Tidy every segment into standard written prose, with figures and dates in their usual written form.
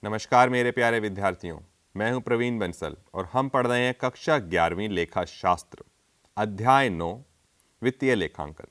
नमस्कार मेरे प्यारे विद्यार्थियों, मैं हूं प्रवीण बंसल और हम पढ़ रहे हैं कक्षा 11वीं लेखा शास्त्र अध्याय 9 वित्तीय लेखांकन।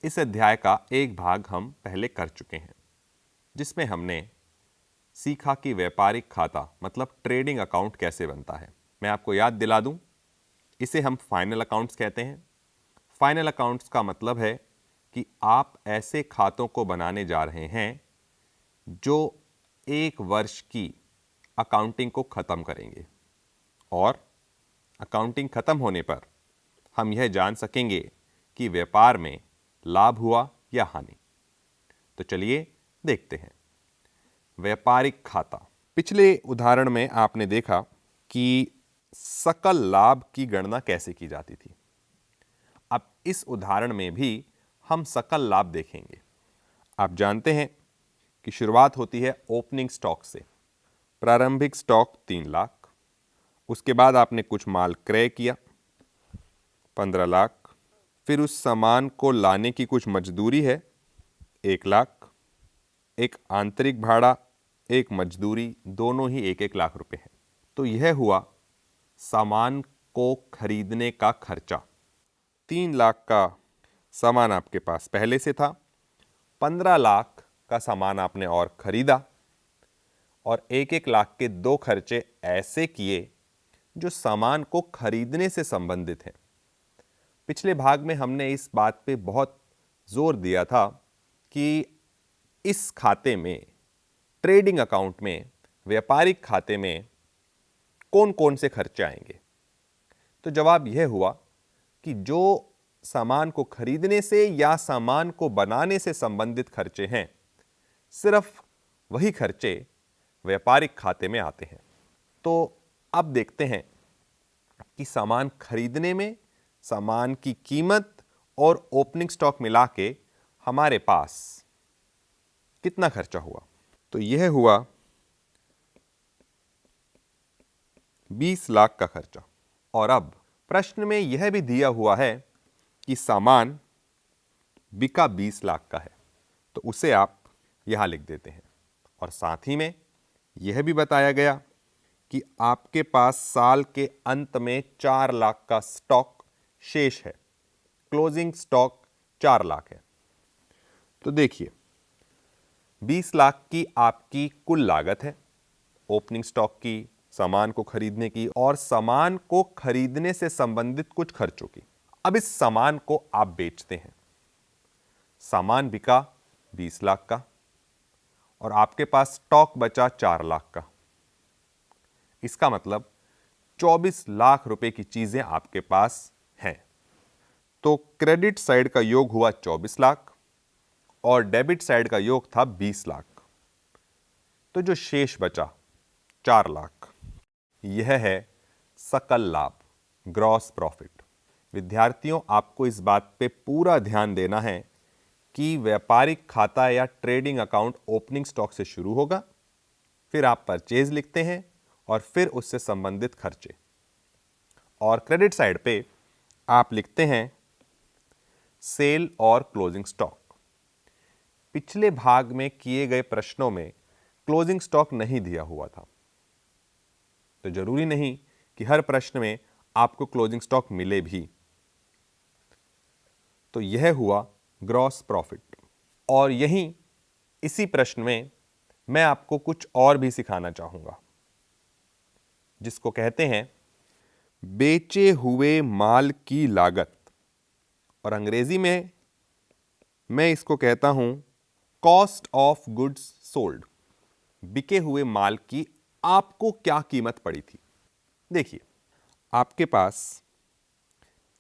इस अध्याय का एक भाग हम पहले कर चुके हैं जिसमें हमने सीखा कि व्यापारिक खाता मतलब ट्रेडिंग अकाउंट कैसे बनता है। मैं आपको याद दिला दूं, इसे हम फाइनल अकाउंट्स कहते हैं। फाइनल अकाउंट्स का मतलब है कि आप ऐसे खातों को बनाने जा रहे हैं जो एक वर्ष की अकाउंटिंग को ख़त्म करेंगे और अकाउंटिंग ख़त्म होने पर हम यह जान सकेंगे कि व्यापार में लाभ हुआ या हानि। तो चलिए देखते हैं। व्यापारिक खाता। पिछले उदाहरण में आपने देखा कि सकल लाभ की गणना कैसे की जाती थी। अब इस उदाहरण में भी हम सकल लाभ देखेंगे। आप जानते हैं कि शुरुआत होती है ओपनिंग स्टॉक से। प्रारंभिक स्टॉक 3 लाख, उसके बाद आपने कुछ माल क्रय किया 15 लाख, फिर उस सामान को लाने की कुछ मजदूरी है 1 लाख, एक आंतरिक भाड़ा, एक मजदूरी, दोनों ही 1-1 लाख रुपए हैं। तो यह हुआ सामान को खरीदने का खर्चा। 3 लाख का सामान आपके पास पहले से था, 15 लाख का सामान आपने और खरीदा और 1-1 लाख के 2 खर्चे ऐसे किए जो सामान को खरीदने से संबंधित हैं। पिछले भाग में हमने इस बात पे बहुत जोर दिया था कि इस खाते में, ट्रेडिंग अकाउंट में, व्यापारिक खाते में कौन कौन से खर्चे आएंगे। तो जवाब यह हुआ कि जो सामान को खरीदने से या सामान को बनाने से संबंधित खर्चे हैं, सिर्फ वही खर्चे व्यापारिक खाते में आते हैं। तो अब देखते हैं कि सामान खरीदने में सामान की कीमत और ओपनिंग स्टॉक मिला के हमारे पास कितना खर्चा हुआ। तो यह हुआ 20 लाख का खर्चा। और अब प्रश्न में यह भी दिया हुआ है कि सामान बिका 20 लाख का है, तो उसे आप यहां लिख देते हैं। और साथ ही में यह भी बताया गया कि आपके पास साल के अंत में 4 लाख का स्टॉक शेष है। क्लोजिंग स्टॉक 4 लाख है। तो देखिए, 20 लाख की आपकी कुल लागत है ओपनिंग स्टॉक की, सामान को खरीदने की और सामान को खरीदने से संबंधित कुछ खर्चों की। अब इस सामान को आप बेचते हैं। सामान बिका 20 लाख का और आपके पास स्टॉक बचा 4 लाख का। इसका मतलब 24 लाख रुपए की चीजें आपके पास हैं। तो क्रेडिट साइड का योग हुआ 24 लाख और डेबिट साइड का योग था 20 लाख। तो जो शेष बचा 4 लाख, यह है सकल लाभ, ग्रॉस प्रॉफिट। विद्यार्थियों, आपको इस बात पे पूरा ध्यान देना है कि व्यापारिक खाता या ट्रेडिंग अकाउंट ओपनिंग स्टॉक से शुरू होगा, फिर आप परचेज लिखते हैं और फिर उससे संबंधित खर्चे, और क्रेडिट साइड पे आप लिखते हैं सेल और क्लोजिंग स्टॉक। पिछले भाग में किए गए प्रश्नों में क्लोजिंग स्टॉक नहीं दिया हुआ था, तो जरूरी नहीं कि हर प्रश्न में आपको क्लोजिंग स्टॉक मिले भी। तो यह हुआ ग्रॉस प्रॉफिट। और यहीं इसी प्रश्न में मैं आपको कुछ और भी सिखाना चाहूंगा, जिसको कहते हैं बेचे हुए माल की लागत, और अंग्रेजी में मैं इसको कहता हूं कॉस्ट ऑफ गुड्स सोल्ड। बिके हुए माल की आपको क्या कीमत पड़ी थी। देखिए, आपके पास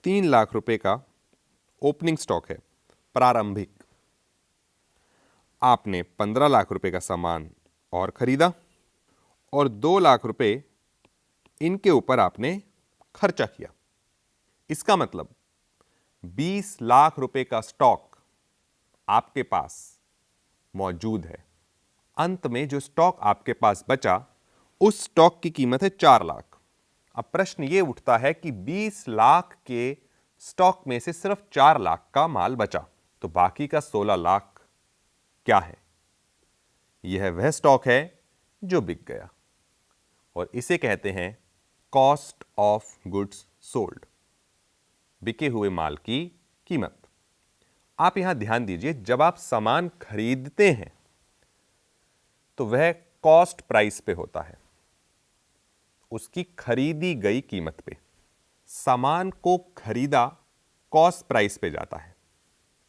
3 लाख रुपए का ओपनिंग स्टॉक है प्रारंभिक। आपने 15 लाख रुपए का सामान और खरीदा और 2 लाख रुपए इनके ऊपर आपने खर्चा किया। इसका मतलब 20 लाख रुपए का स्टॉक आपके पास मौजूद है। अंत में जो स्टॉक आपके पास बचा, उस स्टॉक की कीमत है 4 लाख। अब प्रश्न यह उठता है कि 20 लाख के स्टॉक में से सिर्फ 4 लाख का माल बचा, तो बाकी का 16 लाख क्या है। यह वह स्टॉक है जो बिक गया, और इसे कहते हैं कॉस्ट ऑफ गुड्स सोल्ड, बिके हुए माल की कीमत। आप यहां ध्यान दीजिए, जब आप सामान खरीदते हैं तो वह कॉस्ट प्राइस पे होता है, उसकी खरीदी गई कीमत पे। सामान को खरीदा कॉस्ट प्राइस पे जाता है,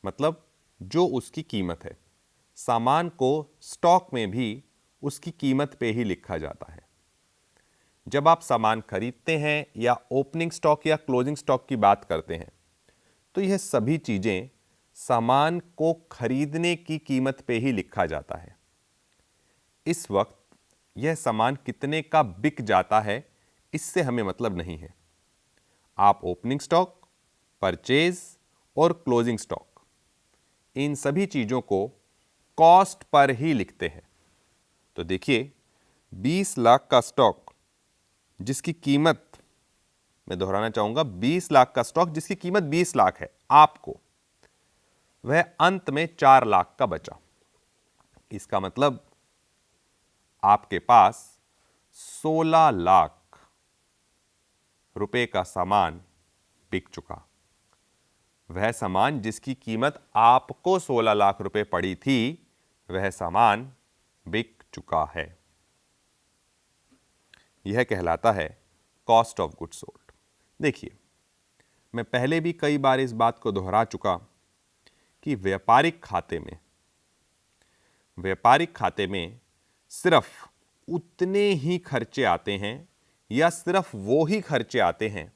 मतलब जो उसकी कीमत है। सामान को स्टॉक में भी उसकी कीमत पे ही लिखा जाता है। जब आप सामान खरीदते हैं या ओपनिंग स्टॉक या क्लोजिंग स्टॉक की बात करते हैं, तो यह सभी चीजें सामान को खरीदने की कीमत पे ही लिखा जाता है। इस वक्त यह सामान कितने का बिक जाता है, इससे हमें मतलब नहीं है। आप ओपनिंग स्टॉक, परचेज और क्लोजिंग स्टॉक, इन सभी चीजों को कॉस्ट पर ही लिखते हैं। तो देखिए, 20 लाख का स्टॉक जिसकी कीमत, मैं दोहराना चाहूंगा, 20 लाख का स्टॉक जिसकी कीमत 20 लाख है आपको, वह अंत में 4 लाख का बचा। इसका मतलब आपके पास 16 लाख रुपए का सामान बिक चुका। वह सामान जिसकी कीमत आपको 16 लाख रुपए पड़ी थी, वह सामान बिक चुका है। यह कहलाता है कॉस्ट ऑफ गुड्स सोल्ड। देखिए, मैं पहले भी कई बार इस बात को दोहरा चुका कि व्यापारिक खाते में सिर्फ उतने ही खर्चे आते हैं या सिर्फ वो ही खर्चे आते हैं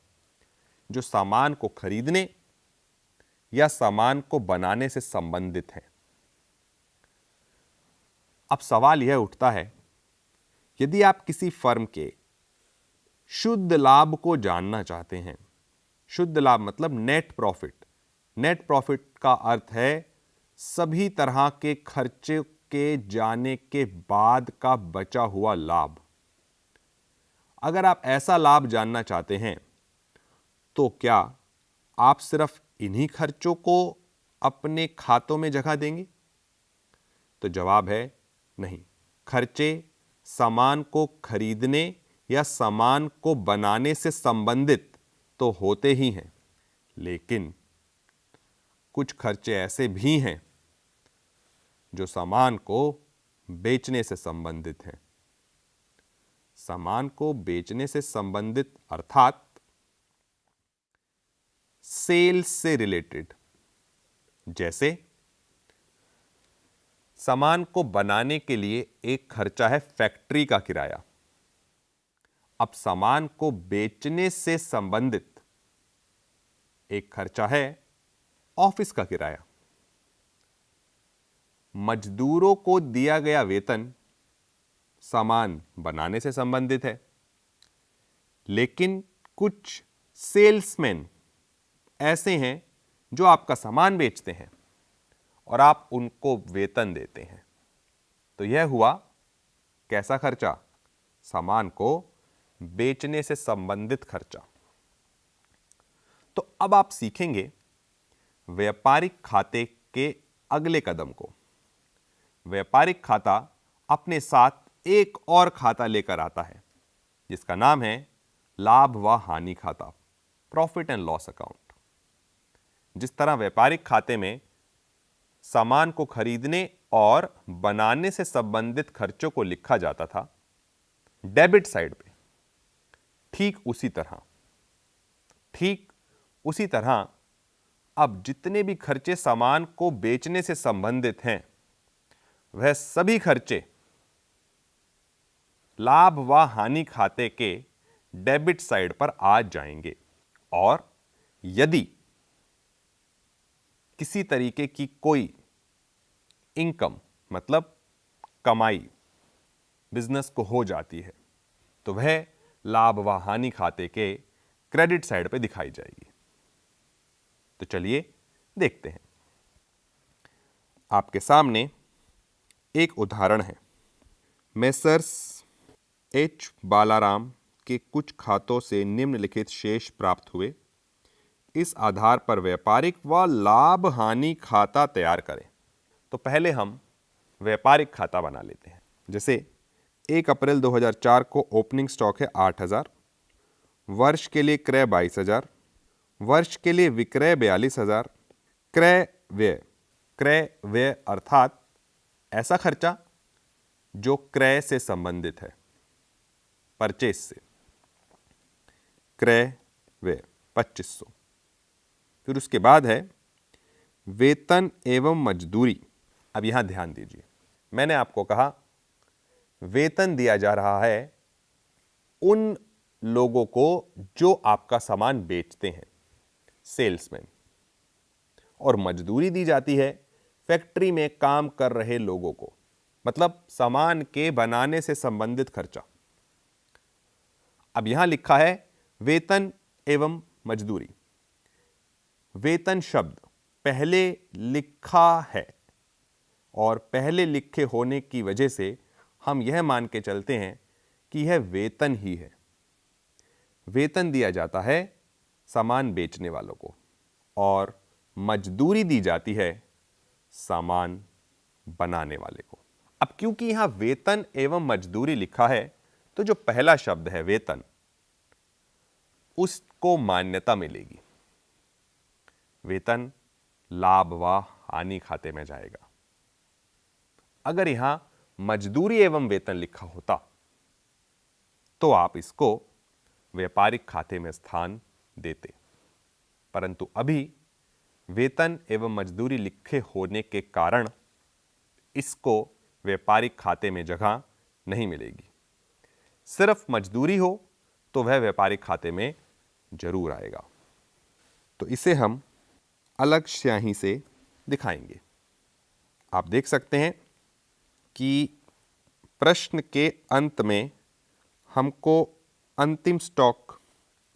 जो सामान को खरीदने या सामान को बनाने से संबंधित हैं। अब सवाल यह उठता है, यदि आप किसी फर्म के शुद्ध लाभ को जानना चाहते हैं, शुद्ध लाभ मतलब नेट प्रॉफिट। नेट प्रॉफिट का अर्थ है सभी तरह के खर्चे के जाने के बाद का बचा हुआ लाभ। अगर आप ऐसा लाभ जानना चाहते हैं, तो क्या आप सिर्फ इन्हीं खर्चों को अपने खातों में जगह देंगे? तो जवाब है नहीं। खर्चे सामान को खरीदने या सामान को बनाने से संबंधित तो होते ही हैं, लेकिन कुछ खर्चे ऐसे भी हैं जो सामान को बेचने से संबंधित हैं। सामान को बेचने से संबंधित अर्थात सेल्स से रिलेटेड। जैसे सामान को बनाने के लिए एक खर्चा है फैक्ट्री का किराया। अब सामान को बेचने से संबंधित एक खर्चा है ऑफिस का किराया। मजदूरों को दिया गया वेतन सामान बनाने से संबंधित है, लेकिन कुछ सेल्समैन ऐसे हैं जो आपका सामान बेचते हैं और आप उनको वेतन देते हैं। तो यह हुआ कैसा खर्चा? सामान को बेचने से संबंधित खर्चा। तो अब आप सीखेंगे व्यापारिक खाते के अगले कदम को। व्यापारिक खाता अपने साथ एक और खाता लेकर आता है जिसका नाम है लाभ व हानि खाता, प्रॉफिट एंड लॉस अकाउंट। जिस तरह व्यापारिक खाते में सामान को खरीदने और बनाने से संबंधित खर्चों को लिखा जाता था डेबिट साइड पे, ठीक उसी तरह अब जितने भी खर्चे सामान को बेचने से संबंधित हैं, वह सभी खर्चे लाभ व हानि खाते के डेबिट साइड पर आ जाएंगे। और यदि किसी तरीके की कोई इनकम मतलब कमाई बिजनेस को हो जाती है, तो वह लाभ व हानि खाते के क्रेडिट साइड पे दिखाई जाएगी। तो चलिए देखते हैं। आपके सामने एक उदाहरण है। मेसर्स एच बालाराम के कुछ खातों से निम्नलिखित शेष प्राप्त हुए। इस आधार पर व्यापारिक व लाभ हानि खाता तैयार करें। तो पहले हम व्यापारिक खाता बना लेते हैं। जैसे 1 अप्रैल 2004 को ओपनिंग स्टॉक है 8,000, वर्ष के लिए क्रय 22,000, वर्ष के लिए विक्रय 42,000, क्रय व्यय अर्थात ऐसा खर्चा जो क्रय से संबंधित है, परचेस से, क्रय व्यय 2,500। फिर उसके बाद है वेतन एवं मजदूरी। अब यहां ध्यान दीजिए, मैंने आपको कहा वेतन दिया जा रहा है उन लोगों को जो आपका सामान बेचते हैं, सेल्समैन, और मजदूरी दी जाती है फैक्ट्री में काम कर रहे लोगों को, मतलब सामान के बनाने से संबंधित खर्चा। अब यहां लिखा है वेतन एवं मजदूरी। वेतन शब्द पहले लिखा है और पहले लिखे होने की वजह से हम यह मान के चलते हैं कि यह वेतन ही है। वेतन दिया जाता है सामान बेचने वालों को और मजदूरी दी जाती है सामान बनाने वाले को। अब क्योंकि यहां वेतन एवं मजदूरी लिखा है तो जो पहला शब्द है वेतन, उसको मान्यता मिलेगी। वेतन लाभ व हानि खाते में जाएगा। अगर यहां मजदूरी एवं वेतन लिखा होता तो आप इसको व्यापारिक खाते में स्थान देते, परंतु अभी वेतन एवं मजदूरी लिखे होने के कारण इसको व्यापारिक खाते में जगह नहीं मिलेगी। सिर्फ मजदूरी हो तो वह व्यापारिक खाते में जरूर आएगा। तो इसे हम अलग स्याही से दिखाएंगे। आप देख सकते हैं कि प्रश्न के अंत में हमको अंतिम स्टॉक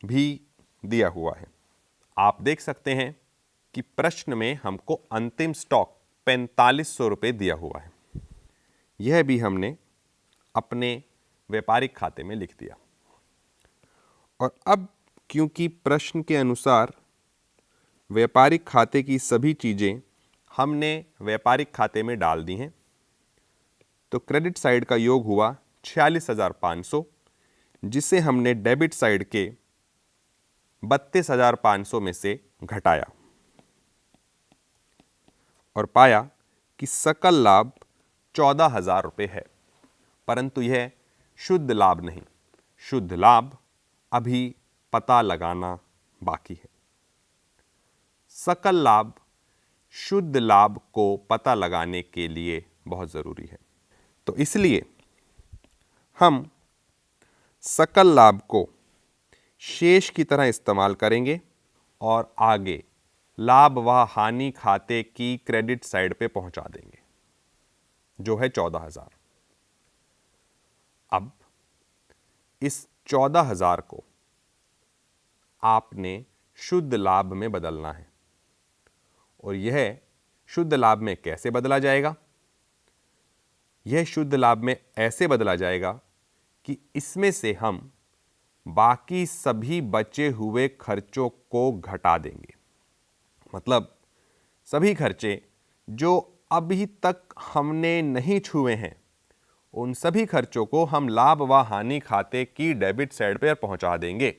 भी दिया हुआ है। आप देख सकते हैं कि प्रश्न में हमको अंतिम स्टॉक 4,500 रुपये दिया हुआ है। यह भी हमने अपने व्यापारिक खाते में लिख दिया। और अब क्योंकि प्रश्न के अनुसार व्यापारिक खाते की सभी चीज़ें हमने व्यापारिक खाते में डाल दी हैं, तो क्रेडिट साइड का योग हुआ 46,500, जिसे हमने डेबिट साइड के 32,500 में से घटाया और पाया कि सकल लाभ 14,000 रुपये है, परंतु यह शुद्ध लाभ नहीं। शुद्ध लाभ अभी पता लगाना बाकी है। सकल लाभ शुद्ध लाभ को पता लगाने के लिए बहुत ज़रूरी है। तो इसलिए हम सकल लाभ को शेष की तरह इस्तेमाल करेंगे और आगे लाभ व हानि खाते की क्रेडिट साइड पे पहुंचा देंगे, जो है 14,000। अब इस 14,000 को आपने शुद्ध लाभ में बदलना है। और यह शुद्ध लाभ में कैसे बदला जाएगा? यह शुद्ध लाभ में ऐसे बदला जाएगा कि इसमें से हम बाकी सभी बचे हुए खर्चों को घटा देंगे। मतलब सभी खर्चे जो अभी तक हमने नहीं छुए हैं, उन सभी खर्चों को हम लाभ व हानि खाते की डेबिट साइड पर पहुंचा देंगे।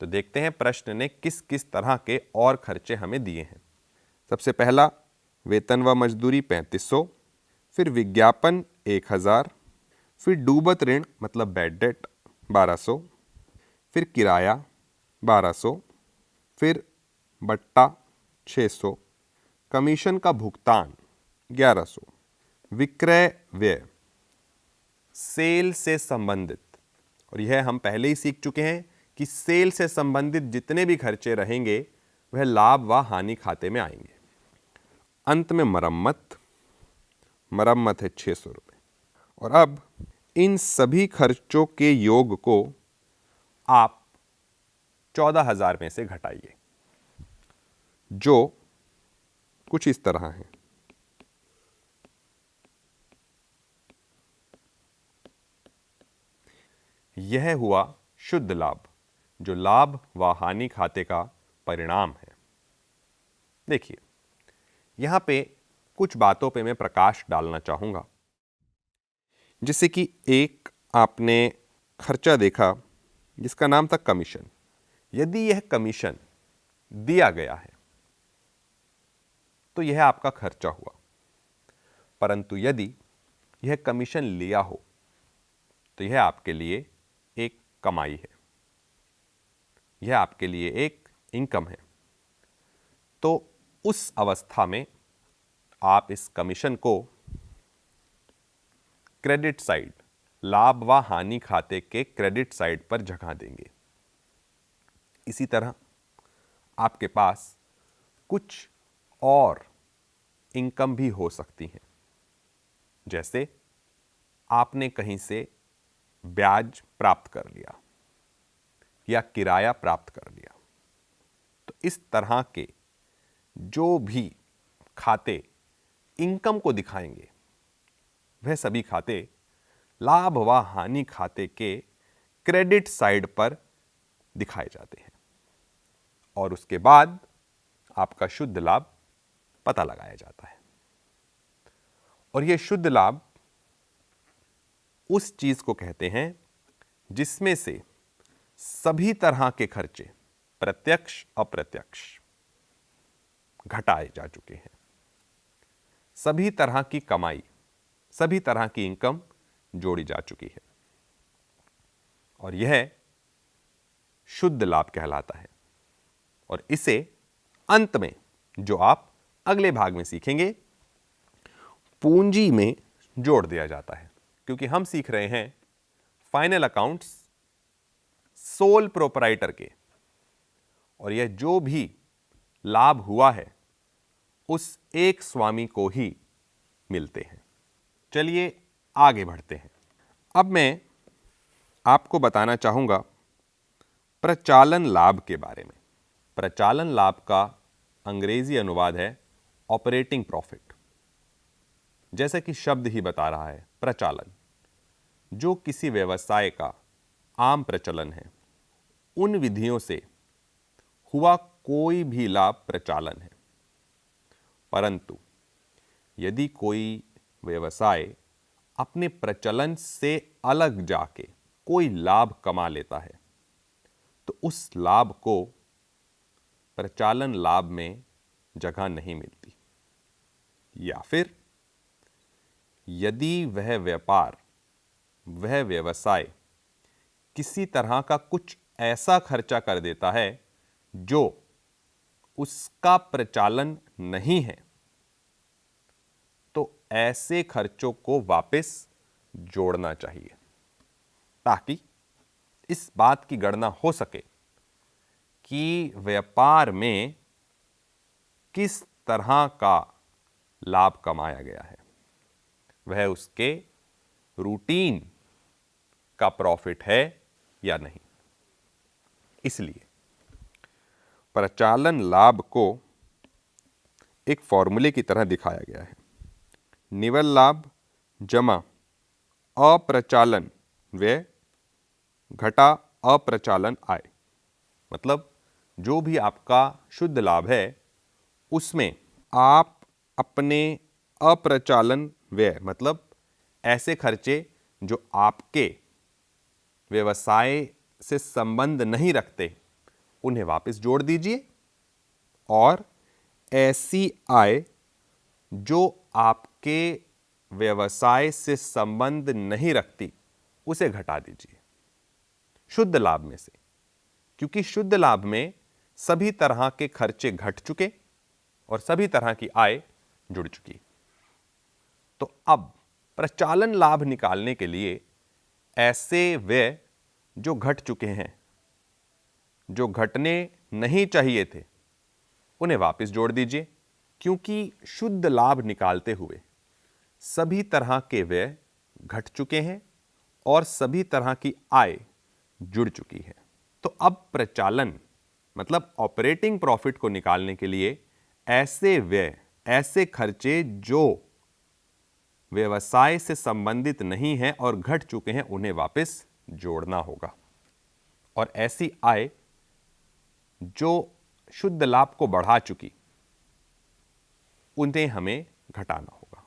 तो देखते हैं प्रश्न ने किस किस तरह के और खर्चे हमें दिए हैं। सबसे पहला वेतन व मजदूरी 3,500, फिर विज्ञापन 1,000, फिर डूबत ऋण मतलब बैड डेट 1,200, फिर किराया 1,200, फिर बट्टा 600, कमीशन का भुगतान 1,100, विक्रय व्यय सेल से संबंधित, और यह हम पहले ही सीख चुके हैं कि सेल से संबंधित जितने भी खर्चे रहेंगे वह लाभ व हानि खाते में आएंगे। अंत में मरम्मत है 600 रुपये। और अब इन सभी खर्चों के योग को आप 14,000 में से घटाइए, जो कुछ इस तरह है। यह हुआ शुद्ध लाभ, जो लाभ व हानि खाते का परिणाम है। देखिए, यहां पे कुछ बातों पे मैं प्रकाश डालना चाहूंगा। जैसे कि एक आपने खर्चा देखा जिसका नाम था कमीशन। यदि यह कमीशन दिया गया है तो यह आपका खर्चा हुआ, परंतु यदि यह कमीशन लिया हो तो यह आपके लिए एक कमाई है, यह आपके लिए एक इनकम है। तो उस अवस्था में आप इस कमीशन को क्रेडिट साइड, लाभ व हानि खाते के क्रेडिट साइड पर जगह देंगे। इसी तरह आपके पास कुछ और इनकम भी हो सकती हैं, जैसे आपने कहीं से ब्याज प्राप्त कर लिया या किराया प्राप्त कर लिया। तो इस तरह के जो भी खाते इनकम को दिखाएंगे वह सभी खाते लाभ व हानि खाते के क्रेडिट साइड पर दिखाए जाते हैं और उसके बाद आपका शुद्ध लाभ पता लगाया जाता है। और यह शुद्ध लाभ उस चीज को कहते हैं जिसमें से सभी तरह के खर्चे प्रत्यक्ष अप्रत्यक्ष घटाए जा चुके हैं, सभी तरह की कमाई, सभी तरह की इनकम जोड़ी जा चुकी है और यह शुद्ध लाभ कहलाता है। और इसे अंत में, जो आप अगले भाग में सीखेंगे, पूंजी में जोड़ दिया जाता है, क्योंकि हम सीख रहे हैं फाइनल अकाउंट्स सोल प्रोपराइटर के, और यह जो भी लाभ हुआ है उस एक स्वामी को ही मिलते हैं। चलिए आगे बढ़ते हैं। अब मैं आपको बताना चाहूंगा प्रचालन लाभ के बारे में। प्रचालन लाभ का अंग्रेजी अनुवाद है ऑपरेटिंग प्रॉफिट। जैसे कि शब्द ही बता रहा है, प्रचालन, जो किसी व्यवसाय का आम प्रचलन है, उन विधियों से हुआ कोई भी लाभ प्रचालन है। परंतु यदि कोई व्यवसाय अपने प्रचलन से अलग जाके कोई लाभ कमा लेता है तो उस लाभ को प्रचालन लाभ में जगह नहीं मिलती। या फिर यदि वह व्यापार, वह व्यवसाय किसी तरह का कुछ ऐसा खर्चा कर देता है जो उसका प्रचालन नहीं है, तो ऐसे खर्चों को वापस जोड़ना चाहिए ताकि इस बात की गणना हो सके कि व्यापार में किस तरह का लाभ कमाया गया है, वह उसके रूटीन का प्रॉफिट है या नहीं। इसलिए प्रचालन लाभ को एक फॉर्मूले की तरह दिखाया गया है, निवल लाभ जमा अप्रचालन व्यय घटा अप्रचालन आय। मतलब जो भी आपका शुद्ध लाभ है उसमें आप अपने अप्रचालन व्यय, मतलब ऐसे खर्चे जो आपके व्यवसाय से संबंध नहीं रखते, उन्हें वापस जोड़ दीजिए और ऐसी आय जो आपके व्यवसाय से संबंध नहीं रखती उसे घटा दीजिए शुद्ध लाभ में से, क्योंकि शुद्ध लाभ में सभी तरह के खर्चे घट चुके और सभी तरह की आय जुड़ चुकी। तो अब प्रचालन लाभ निकालने के लिए ऐसे व्यय जो घट चुके हैं, जो घटने नहीं चाहिए थे, उन्हें वापस जोड़ दीजिए, क्योंकि शुद्ध लाभ निकालते हुए सभी तरह के व्यय घट चुके हैं और सभी तरह की आय जुड़ चुकी है। तो अब प्रचालन मतलब ऑपरेटिंग प्रॉफिट को निकालने के लिए ऐसे व्यय, ऐसे खर्चे जो व्यवसाय से संबंधित नहीं हैं और घट चुके हैं, उन्हें वापस जोड़ना होगा। और ऐसी आय जो शुद्ध लाभ को बढ़ा चुकी, उन्हें हमें घटाना होगा।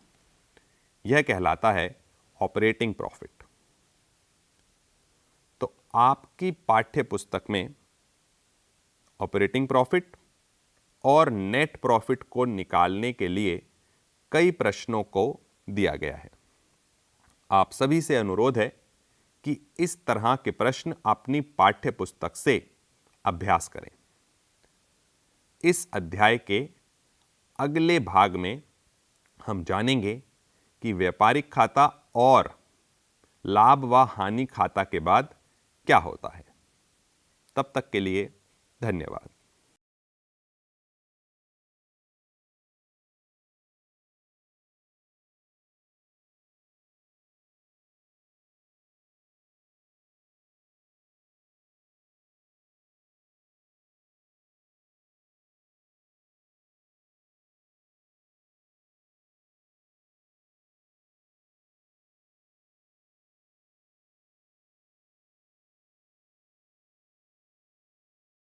यह कहलाता है ऑपरेटिंग प्रॉफिट। तो आपकी पाठ्य पुस्तक में ऑपरेटिंग प्रॉफिट और नेट प्रॉफिट को निकालने के लिए कई प्रश्नों को दिया गया है। आप सभी से अनुरोध है कि इस तरह के प्रश्न अपनी पाठ्य पुस्तक से अभ्यास करें। इस अध्याय के अगले भाग में हम जानेंगे कि व्यापारिक खाता और लाभ व हानि खाता के बाद क्या होता है। तब तक के लिए धन्यवाद।